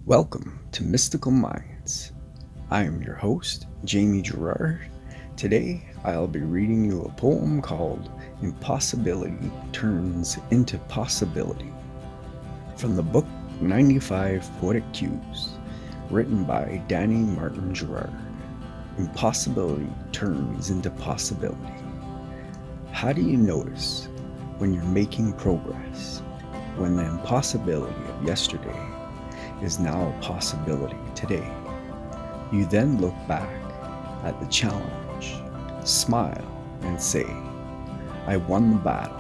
Welcome to Mystical Minds. I am your host, Jamie Girard. Today, I'll be reading you a poem called Impossibility Turns into Possibility from the book 95 Poetic Cues, written by Danny Martin Girard. Impossibility turns into possibility. How do you notice when you're making progress, when the impossibility of yesterday is now a possibility today? You then look back at the challenge, smile, and say, I won the battle,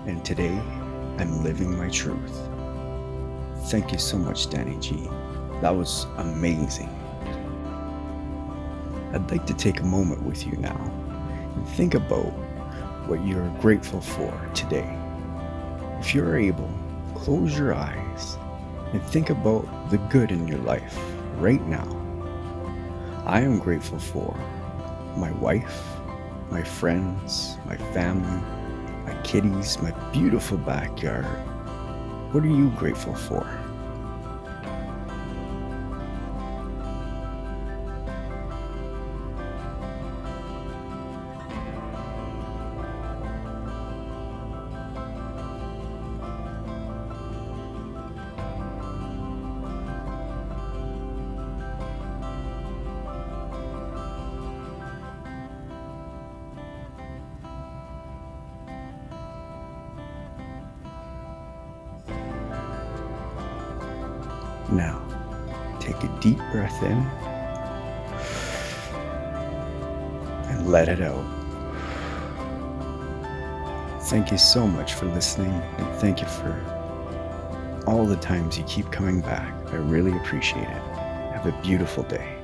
and today I'm living my truth. Thank you so much, Danny G. That was amazing. I'd like to take a moment with you now and think about what you're grateful for today. If you're able, close your eyes and think about the good in your life right now. I am grateful for my wife, my friends, my family, my kitties, my beautiful backyard. What are you grateful for? Now, take a deep breath in and let it out. Thank you so much for listening, and thank you for all the times you keep coming back. I really appreciate it. Have a beautiful day.